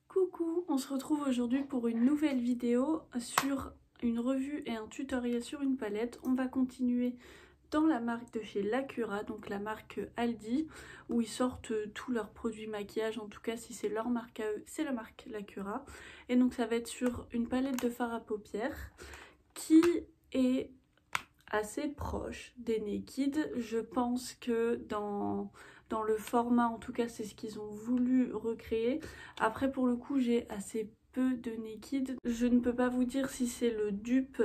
Coucou, on se retrouve aujourd'hui pour une nouvelle vidéo sur une revue et un tutoriel sur une palette. On va continuer dans la marque de chez Lacura, donc la marque Aldi, où ils sortent tous leurs produits maquillage, en tout cas si c'est leur marque à eux, c'est la marque Lacura. Et donc ça va être sur une palette de fard à paupières qui est assez proche des Naked. Je pense que dans le format, en tout cas c'est ce qu'ils ont voulu recréer. Après pour le coup j'ai assez peu de Naked. Je ne peux pas vous dire si c'est le dupe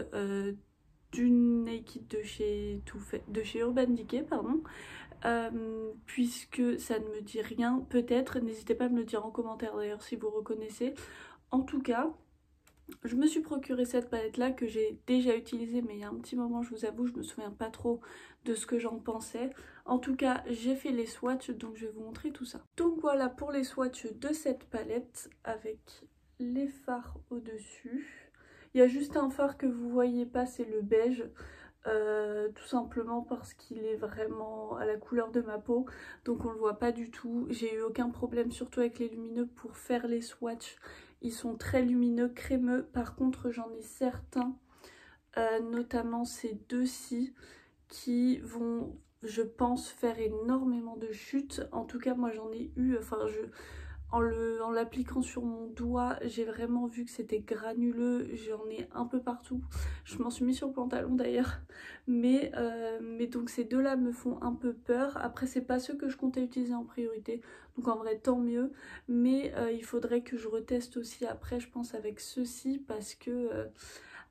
d'une Naked de chez Urban Decay, pardon. Puisque ça ne me dit rien, peut-être, n'hésitez pas à me le dire en commentaire d'ailleurs si vous reconnaissez. En tout cas, je me suis procuré cette palette là que j'ai déjà utilisée mais il y a un petit moment, je vous avoue, je me souviens pas trop de ce que j'en pensais. En tout cas j'ai fait les swatchs donc je vais vous montrer tout ça. Donc voilà pour les swatchs de cette palette avec les fards au dessus. Il y a juste un fard que vous voyez pas, c'est le beige. Tout simplement parce qu'il est vraiment à la couleur de ma peau, donc on le voit pas du tout. J'ai eu aucun problème, surtout avec les lumineux, pour faire les swatchs. Ils sont très lumineux, crémeux. Par contre j'en ai certains, notamment ces deux-ci, qui vont, je pense, faire énormément de chutes. En tout cas moi j'en ai eu, en l'appliquant sur mon doigt, j'ai vraiment vu que c'était granuleux, j'en ai un peu partout. Je m'en suis mis sur le pantalon d'ailleurs. Mais donc ces deux-là me font un peu peur. Après c'est pas ceux que je comptais utiliser en priorité, donc en vrai tant mieux. Mais il faudrait que je reteste aussi après, je pense, avec ceux-ci, parce que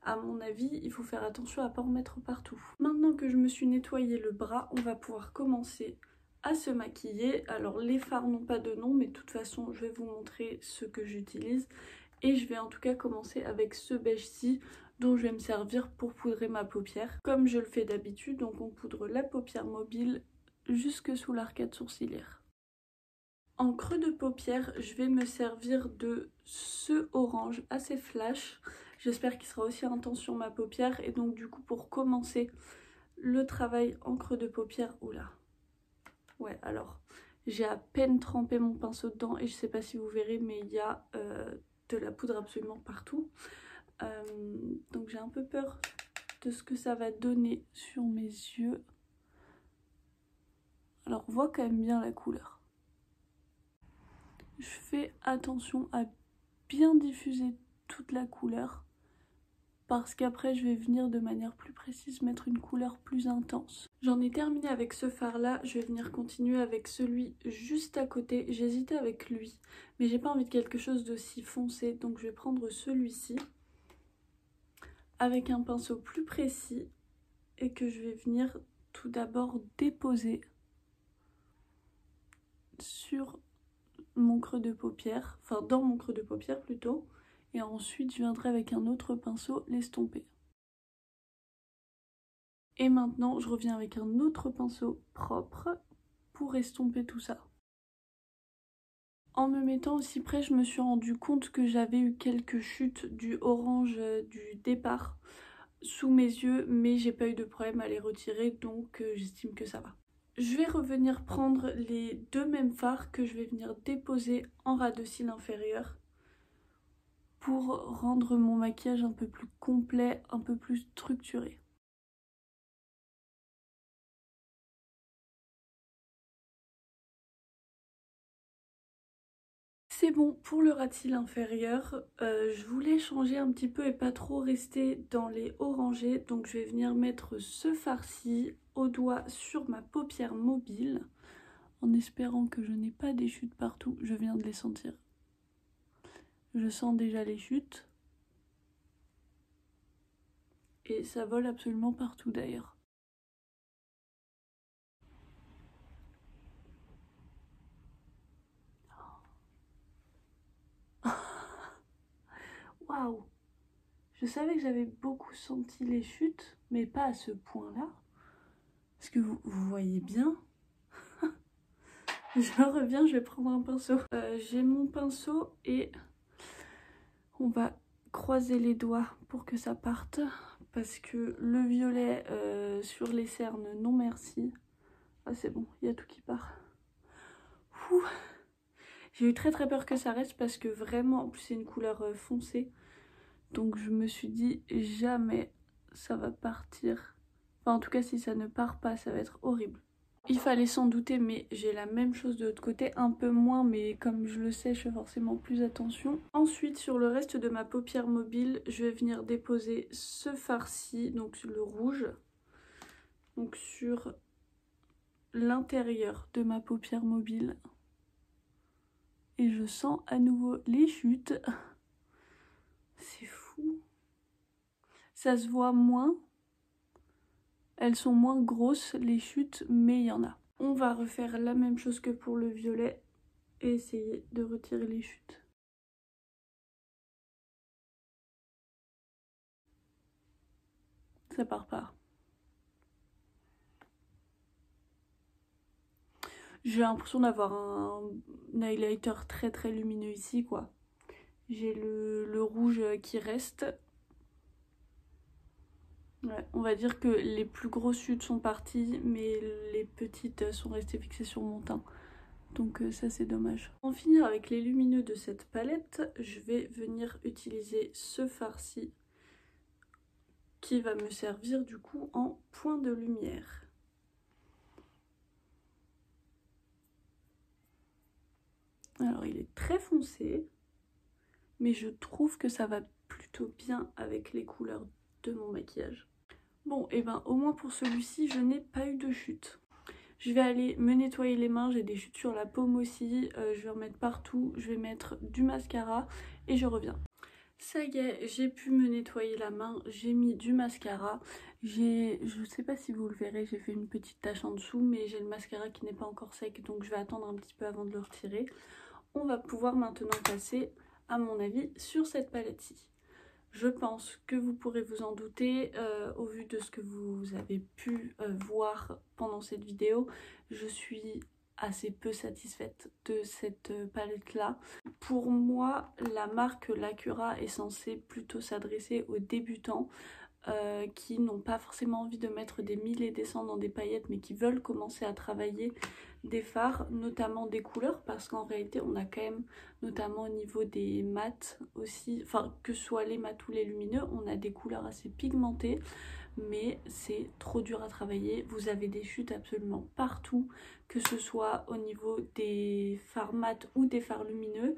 à mon avis il faut faire attention à pas en mettre partout. Maintenant que je me suis nettoyé le bras, on va pouvoir commencer à se maquiller. Alors les fards n'ont pas de nom, mais de toute façon je vais vous montrer ce que j'utilise. Et je vais en tout cas commencer avec ce beige-ci dont je vais me servir pour poudrer ma paupière. Comme je le fais d'habitude, donc on poudre la paupière mobile jusque sous l'arcade sourcilière. En creux de paupière, je vais me servir de ce orange assez flash. J'espère qu'il sera aussi intense sur ma paupière. Et donc du coup pour commencer le travail en creux de paupière, oula. Ouais, alors j'ai à peine trempé mon pinceau dedans et je sais pas si vous verrez, mais il y a de la poudre absolument partout. Donc j'ai un peu peur de ce que ça va donner sur mes yeux. Alors on voit quand même bien la couleur. Je fais attention à bien diffuser toute la couleur, parce qu'après je vais venir de manière plus précise mettre une couleur plus intense. J'en ai terminé avec ce fard là, je vais venir continuer avec celui juste à côté. J'hésitais avec lui, mais j'ai pas envie de quelque chose d'aussi foncé, donc je vais prendre celui-ci avec un pinceau plus précis et que je vais venir tout d'abord déposer sur mon creux de paupière, enfin dans mon creux de paupière plutôt, et ensuite je viendrai avec un autre pinceau l'estomper. Et maintenant je reviens avec un autre pinceau propre pour estomper tout ça. En me mettant aussi près, je me suis rendu compte que j'avais eu quelques chutes du orange du départ sous mes yeux, mais j'ai pas eu de problème à les retirer, donc j'estime que ça va. Je vais revenir prendre les deux mêmes fards que je vais venir déposer en ras de cils inférieur pour rendre mon maquillage un peu plus complet, un peu plus structuré. C'est bon pour le ras de cils inférieur. Je voulais changer un petit peu et pas trop rester dans les orangés, donc je vais venir mettre ce fard-ci au doigt sur ma paupière mobile en espérant que je n'ai pas des chutes partout. Je viens de les sentir. Je sens déjà les chutes. Et ça vole absolument partout d'ailleurs. Waouh! Je savais que j'avais beaucoup senti les chutes, mais pas à ce point-là. Est-ce que vous voyez bien? Je reviens, je vais prendre un pinceau. J'ai mon pinceau et on va croiser les doigts pour que ça parte. Parce que le violet sur les cernes, non merci. Ah c'est bon, il y a tout qui part. Ouh. J'ai eu très peur que ça reste parce que vraiment, en plus c'est une couleur foncée. Donc je me suis dit jamais ça va partir. Enfin en tout cas si ça ne part pas, ça va être horrible. Il fallait s'en douter, mais j'ai la même chose de l'autre côté, un peu moins, mais comme je le sais, je fais forcément plus attention. Ensuite, sur le reste de ma paupière mobile, je vais venir déposer ce fard-ci, donc le rouge, donc sur l'intérieur de ma paupière mobile. Et je sens à nouveau les chutes. C'est fou. Ça se voit moins. Elles sont moins grosses, les chutes, mais il y en a. On va refaire la même chose que pour le violet et essayer de retirer les chutes. Ça part pas. J'ai l'impression d'avoir un highlighter très lumineux ici, quoi. J'ai le rouge qui reste. Ouais, on va dire que les plus grosses chutes sont parties, mais les petites sont restées fixées sur mon teint. Donc ça c'est dommage. Pour en finir avec les lumineux de cette palette, je vais venir utiliser ce fard-ci qui va me servir du coup en point de lumière. Alors il est très foncé, mais je trouve que ça va plutôt bien avec les couleurs de mon maquillage. Bon, et ben au moins pour celui-ci, je n'ai pas eu de chute. Je vais aller me nettoyer les mains, j'ai des chutes sur la paume aussi, je vais en mettre partout, je vais mettre du mascara et je reviens. Ça y est, j'ai pu me nettoyer la main, j'ai mis du mascara. Je sais pas si vous le verrez, j'ai fait une petite tache en dessous, mais j'ai le mascara qui n'est pas encore sec, donc je vais attendre un petit peu avant de le retirer. On va pouvoir maintenant passer, à mon avis, sur cette palette-ci. Je pense que vous pourrez vous en douter au vu de ce que vous avez pu voir pendant cette vidéo. Je suis assez peu satisfaite de cette palette là. Pour moi, la marque Lacura est censée plutôt s'adresser aux débutants qui n'ont pas forcément envie de mettre des 1000 et des cents dans des paillettes mais qui veulent commencer à travailler des fards, notamment des couleurs, parce qu'en réalité on a quand même, notamment au niveau des mats aussi, enfin que ce soit les mats ou les lumineux, on a des couleurs assez pigmentées, mais c'est trop dur à travailler. Vous avez des chutes absolument partout, que ce soit au niveau des fards mat ou des fards lumineux.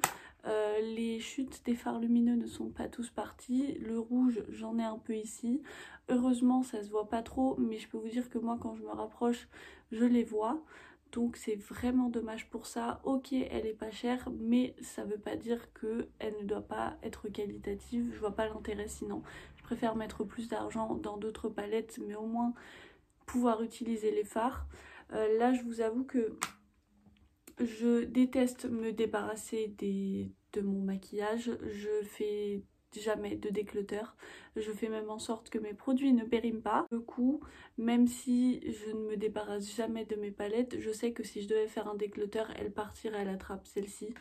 Les chutes des fards lumineux ne sont pas tous partis. Le rouge, j'en ai un peu ici. Heureusement, ça se voit pas trop, mais je peux vous dire que moi, quand je me rapproche, je les vois. Donc c'est vraiment dommage pour ça. Ok, elle est pas chère, mais ça veut pas dire qu'elle ne doit pas être qualitative. Je vois pas l'intérêt sinon. Je préfère mettre plus d'argent dans d'autres palettes, mais au moins pouvoir utiliser les fards. Là, je vous avoue que je déteste me débarrasser de mon maquillage. Je fais jamais de déclutter. Je fais même en sorte que mes produits ne périment pas. Du coup, même si je ne me débarrasse jamais de mes palettes, je sais que si je devais faire un déclutter, elle partirait à la trappe, celle-ci.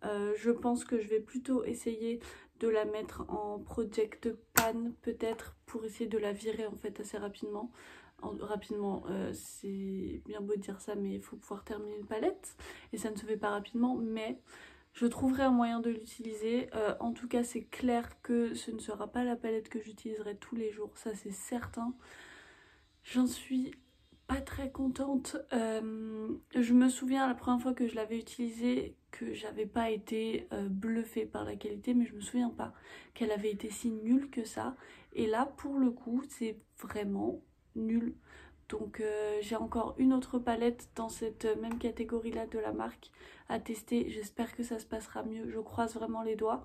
Je pense que je vais plutôt essayer de la mettre en project pan peut-être pour essayer de la virer en fait assez rapidement. C'est bien beau de dire ça, mais il faut pouvoir terminer une palette et ça ne se fait pas rapidement, mais je trouverai un moyen de l'utiliser. En tout cas, c'est clair que ce ne sera pas la palette que j'utiliserai tous les jours, ça c'est certain. J'en suis pas très contente. Je me souviens la première fois que je l'avais utilisée que j'avais pas été bluffée par la qualité, mais je me souviens pas qu'elle avait été si nulle que ça. Et là, pour le coup, c'est vraiment nul. Donc j'ai encore une autre palette dans cette même catégorie là de la marque à tester. J'espère que ça se passera mieux. Je croise vraiment les doigts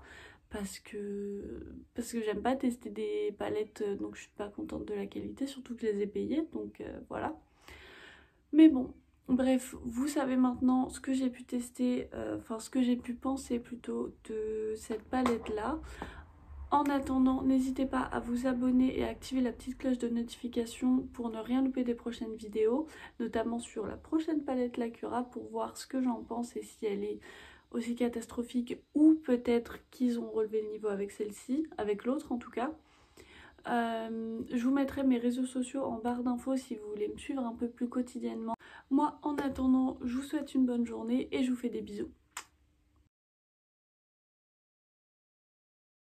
parce que j'aime pas tester des palettes, donc je suis pas contente de la qualité, surtout que je les ai payées, donc voilà. Mais bon, bref, vous savez maintenant ce que j'ai pu tester, enfin ce que j'ai pu penser plutôt de cette palette là. En attendant, n'hésitez pas à vous abonner et à activer la petite cloche de notification pour ne rien louper des prochaines vidéos, notamment sur la prochaine palette Lacura pour voir ce que j'en pense et si elle est aussi catastrophique ou peut-être qu'ils ont relevé le niveau avec celle-ci, avec l'autre en tout cas. Je vous mettrai mes réseaux sociaux en barre d'infos si vous voulez me suivre un peu plus quotidiennement. Moi en attendant, je vous souhaite une bonne journée et je vous fais des bisous.